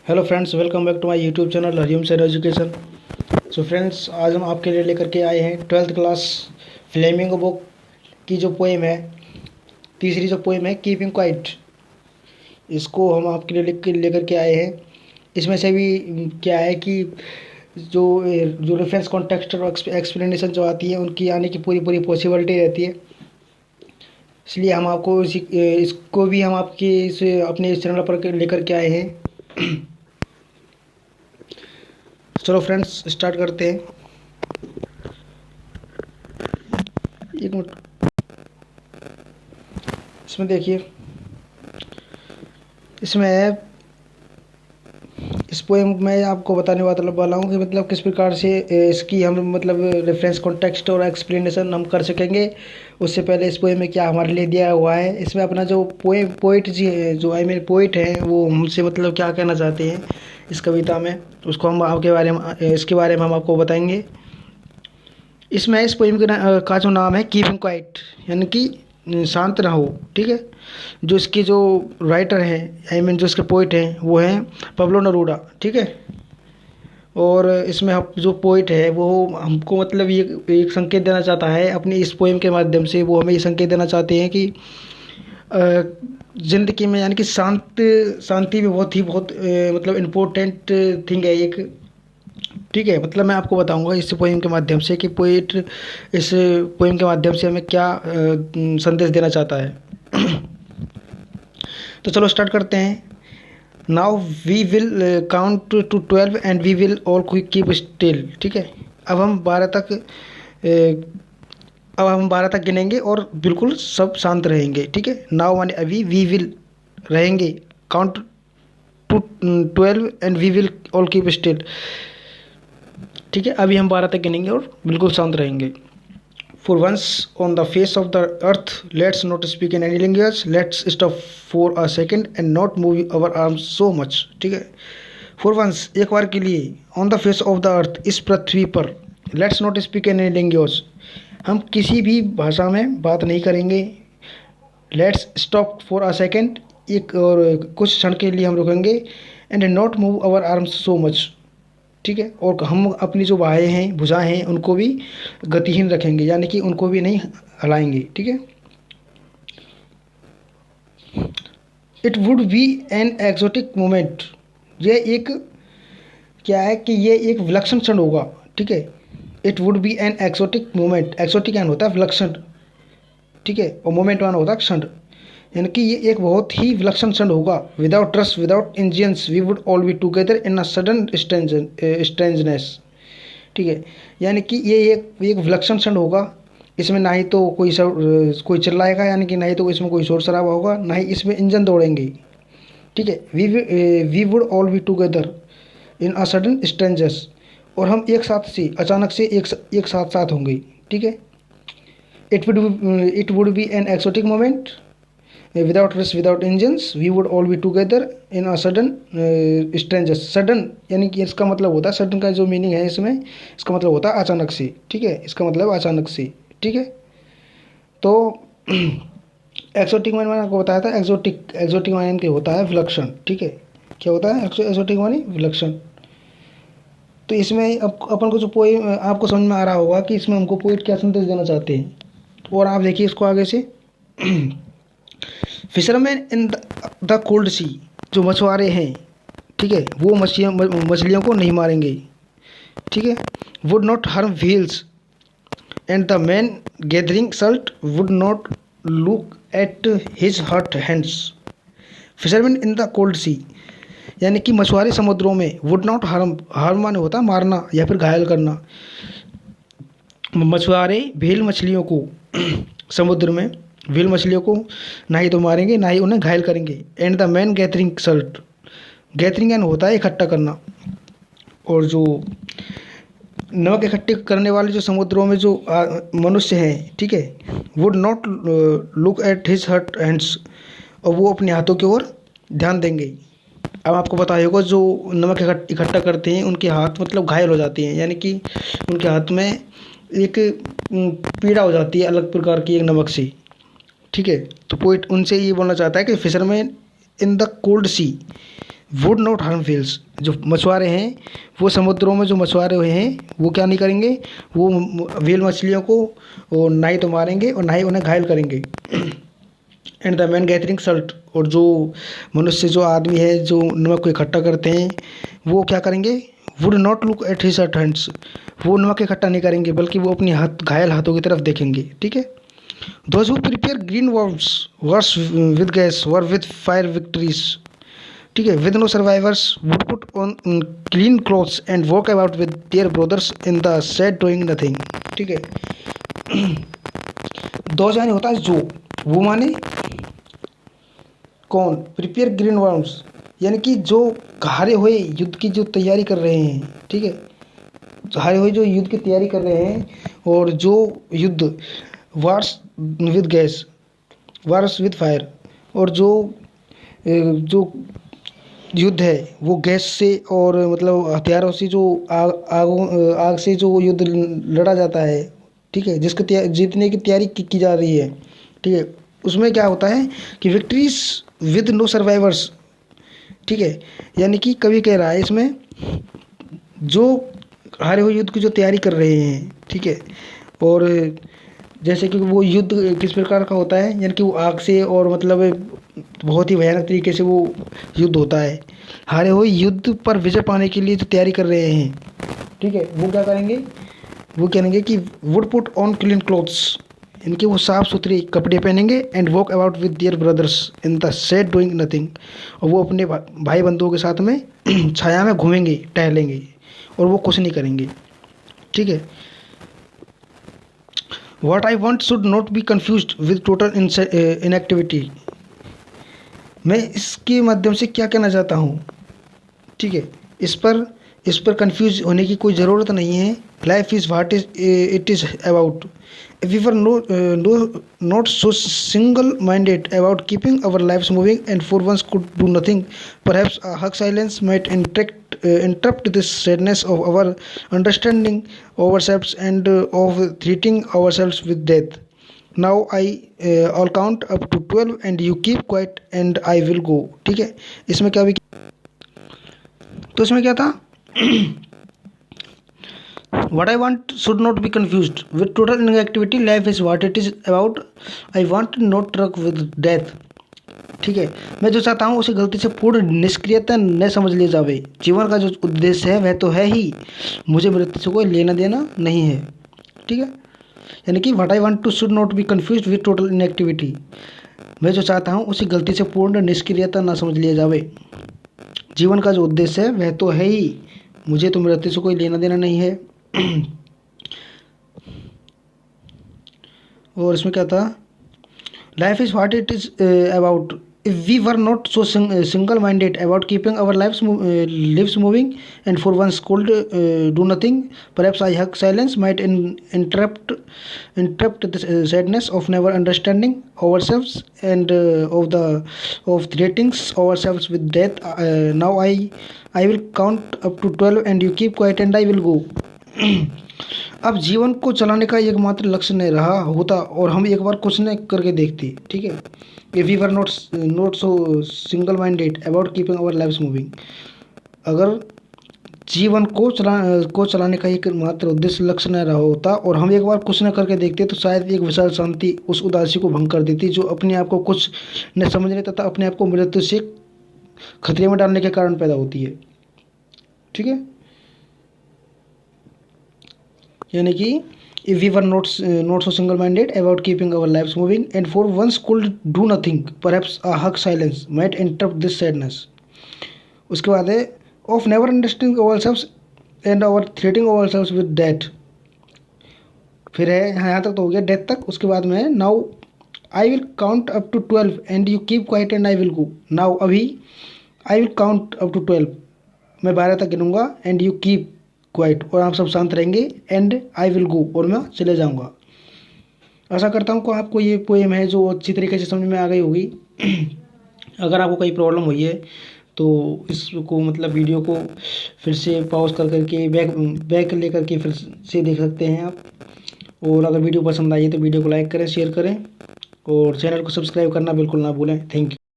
Hello friends, welcome back to my YouTube channel Hariom sir education. So friends, आज हम आपके लिए लेकर के आए हैं 12th क्लास फ्लेमिंगो बुक की जो पोएम है, तीसरी जो पोएम है कीपिंग क्वाइट। इसको हम आपके लिए लेकर के आए हैं। इसमें से भी क्या है कि जो जो रेफरेंस कॉन्टेक्स्ट और एक्सप्लेनेशन जो आती है उनकी आने की पूरी पूरी पॉसिबिलिटी रहती है। इसलिए हम आपको इसको भी हम आपके अपने इस चैनल पर लेकर के आए हैं। चलो फ्रेंड्स, स्टार्ट करते हैं। एक मिनट, इसमें देखिए, इसमें इस पोएम में आपको बताने वाला हूँ कि मतलब किस प्रकार से इसकी हम मतलब रेफरेंस कॉन्टेक्स्ट और एक्सप्लेनेशन हम कर सकेंगे। उससे पहले इस पोएम में क्या हमारे लिए दिया हुआ है, इसमें अपना जो पोइट जी है, जो पोइट हैं, वो हमसे मतलब क्या कहना चाहते हैं इस कविता में, उसको हम आपके बारे में इसके बारे में हम आपको बताएंगे। इसमें इस पोएम का जो नाम है कीपिंग क्वाइट, यानी कि शांत रहो। ठीक है। जो इसके जो राइटर हैं, जो इसके पोइट हैं, वो हैं पब्लो नेरूदा। ठीक है। और इसमें जो पोइट है वो हमको मतलब ये एक संकेत देना चाहता है अपनी इस पोएम के माध्यम से। वो हमें ये संकेत देना चाहते हैं कि ज़िंदगी में यानी कि शांति भी बहुत मतलब इम्पोर्टेंट थिंग है एक। ठीक है। मतलब मैं आपको बताऊंगा इस पोएम के माध्यम से कि पोएट इस पोएम के माध्यम से हमें क्या संदेश देना चाहता है। तो चलो स्टार्ट करते हैं। Now we will count to 12 and we will all keep still. ठीक है। अब हम 12 तक गिनेंगे और बिल्कुल सब शांत रहेंगे। ठीक है। नाउ माने अभी, वी विल रहेंगे, count to 12 and we will all keep still. ठीक है। अभी हम 12 तक गिनेंगे और बिल्कुल शांत रहेंगे। For once on the face of the earth, let's not speak in any language. Let's stop for a second and not move our arms so much. ठीक है। For once, एक बार के लिए, on the face of the earth, इस पृथ्वी पर, let's not speak in any language, हम किसी भी भाषा में बात नहीं करेंगे। Let's stop for a second, एक और कुछ क्षण के लिए हम रुकेंगे, and not move our arms so much. ठीक है। और हम अपनी जो बाहें हैं, भुजाएं हैं, उनको भी गतिहीन रखेंगे, यानी कि उनको भी नहीं हिलाएंगे। ठीक है। It would be an exotic moment, ये एक क्या है कि ये एक विलक्षण क्षण होगा। ठीक है। It would be an exotic moment, exotic यानी होता है विलक्षण। ठीक है। और मोमेंट वन होता है क्षण, यानी कि ये एक बहुत ही विलक्षण क्षण होगा। Without trust, without engines, we would all be together in a sudden strangeness. ठीक है। यानी कि ये एक विलक्षण क्षण होगा। इसमें ना ही तो कोई चिल्लाएगा, यानी कि ना ही तो इसमें कोई शोर शराबा होगा, ना ही इसमें इंजन दौड़ेंगे। ठीक है। We would all be together in a sudden strangers, और हम एक साथ से, अचानक से एक साथ होंगे। ठीक है। It would be an exotic moment without rest, without engines, we would all be together in a sudden strangers. sudden यानी कि इसका मतलब होता है, sudden का जो मीनिंग है इसमें, इसका मतलब होता है अचानक से। ठीक है। इसका मतलब अचानक से। ठीक है। तो एक्सोटिक माने मैंने आपको बताया था, एक्सोटिक माने के होता है विलक्षण। ठीक है। क्या होता है एक्सोटिक माने विलक्षण। तो इसमें अपन को जो पोएम आपको समझ में आ रहा होगा कि इसमें हमको पोएट क्या संदेश देना चाहते हैं। और आप देखिए इसको आगे से। फिशरमैन इन द कोल्ड सी, जो मछुआरे हैं, ठीक है, वो मछलियों को नहीं मारेंगे। ठीक है। Would not harm whales and the man gathering salt would not look at his hurt hands. Fisherman in the cold sea, यानी कि मछुआरे समुद्रों में, वुड नॉट हार्म माने होता है मारना या फिर घायल करना। मछुआरे भेल मछलियों को समुद्र में, व्हेल मछलियों को ना ही तो मारेंगे, ना ही उन्हें घायल करेंगे। And the man gathering Salt, gathering and होता है इकट्ठा करना। और जो नमक इकट्ठे करने वाले जो समुद्रों में जो मनुष्य हैं, ठीक है, would not look at his hurt hands, और वो अपने हाथों की ओर ध्यान देंगे। अब आपको पता होगा जो नमक इकट्ठा करते हैं उनके हाथ मतलब घायल हो जाते हैं, यानी कि उनके हाथ में एक पीड़ा हो जाती है अलग प्रकार की एक नमक से। ठीक है। तो पोइट उनसे ये बोलना चाहता है कि fisherman in the cold sea, would not harm whales, जो मछुआरे हैं वो समुद्रों में जो मछुआरे हुए हैं वो क्या नहीं करेंगे, वो व्हेल मछलियों को वो ना ही तो मारेंगे और ना ही उन्हें घायल करेंगे। And the man gathering Salt, और जो मनुष्य जो आदमी है जो नमक को इकट्ठा करते हैं वो क्या करेंगे, would not look at his hands, वो नमक इकट्ठा नहीं करेंगे बल्कि वो अपनी हाथ घायल हाथों की तरफ देखेंगे। ठीक है। Those who prepare green worms wars with gas war with fire victories. ठीक है। With no survivors would put on clean clothes and walk about with their brothers in the shade doing nothing. ठीक है। Those यानी होता है जो, वो माने कौन, प्रिपेयर ग्रीन वर्म्स यानी कि जो हारे हुए युद्ध की जो तैयारी कर रहे हैं। ठीक है। हारे हुए जो युद्ध की तैयारी कर रहे हैं, और जो युद्ध wars with gas wars with fire, और जो युद्ध है वो गैस से और मतलब हथियारों से जो आग से जो युद्ध लड़ा जाता है। ठीक है। जिसको जीतने की तैयारी की जा रही है। ठीक है। उसमें क्या होता है कि विक्ट्रीज विद नो सर्वाइवर्स। ठीक है। यानी कि कवि कह रहा है इसमें जो हारे हुए युद्ध की जो तैयारी कर रहे हैं। ठीक है। और जैसे कि वो युद्ध किस प्रकार का होता है, यानी कि वो आग से और मतलब बहुत ही भयानक तरीके से वो युद्ध होता है। हारे हुए युद्ध पर विजय पाने के लिए जो तैयारी कर रहे हैं। ठीक है। वो क्या करेंगे, वो कहेंगे कि would put on clean clothes, इनके वो साफ सुथरे कपड़े पहनेंगे, and walk about with their brothers in the shade doing nothing, और वो अपने भाई बंधुओं के साथ में छाया में घूमेंगे टहलेंगे और वो कुछ नहीं करेंगे। ठीक है। What I want should not be confused with total inactivity। मैं इसके माध्यम से क्या कहना चाहता हूँ। ठीक है। इस पर कंफ्यूज होने की कोई ज़रूरत नहीं है। Life is what is it is about. If we were not so single minded about keeping our lifes moving and for once could do nothing, perhaps a hug silence might interrupt this sadness of our understanding ourselves and of treating ourselves with death. Now I'll count up to 12 and you keep quiet and I will go। ठीक है। इसमें क्या भी, तो इसमें क्या था What I want should not be confused with total inactivity. Life is what it is about. I want not truck with death। ठीक है। मैं जो चाहता हूँ उसे गलती से पूर्ण निष्क्रियता न समझ ले जावे। जीवन का जो उद्देश्य है वह तो है ही, मुझे मृत्यु से कोई लेना देना नहीं है। ठीक है। यानी कि what I want to should not be confuse with total inactivity. मैं जो चाहता हूँ उसे गलती से पूर्ण निष्क्रियता ना समझ लिया जावे। जीवन का जो उद्देश्य है वह तो है ही, मुझे तो मृत्यु से कोई लेना देना नहीं है। और इसमें क्या था, life is what it is about. If we were not so single minded about keeping our lives moving and for once could do nothing, perhaps I hug silence might interrupt the sadness of never understanding ourselves and of threatening ourselves with death। Now I will count up to 12 and you keep quiet and I will go। अब जीवन को चलाने का एकमात्र लक्ष्य नहीं रहा होता और हम एक बार कुछ न करके देखते। ठीक है। If we were not so single minded about keeping our lives moving, अगर जीवन को चलाने का एकमात्र उद्देश्य लक्ष्य न रहा होता और हम एक बार कुछ न करके देखते, तो शायद एक विशाल शांति उस उदासी को भंग कर देती जो अपने आप को कुछ न समझने तथा अपने आप को मृत्यु से खतरे में डालने के कारण पैदा होती है। ठीक है। यानी कि if we were not so single minded about keeping our lives moving and for once could do nothing, perhaps a hug silence might interrupt this sadness. उसके बाद है of never understanding ourselves and our threatening ourselves with death. फिर है यहाँ तक तो हो गया डेथ तक। उसके बाद में है now I will count up to 12 and you keep quiet and I will go. Now अभी I will count up to 12, मैं 12 तक गिनूंगा, एंड यू कीप क्वाइट, और आप सब शांत रहेंगे, एंड आई विल गो, और मैं चले जाऊंगा। आशा करता हूँ कि आपको ये पोएम है जो अच्छी तरीके से समझ में आ गई होगी। अगर आपको कोई प्रॉब्लम हुई है तो इसको मतलब वीडियो को फिर से पॉज कर करके बैक ले करके फिर से देख सकते हैं आप। और अगर वीडियो पसंद आई है तो वीडियो को लाइक करें, शेयर करें और चैनल को सब्सक्राइब करना बिल्कुल ना भूलें। Thank you.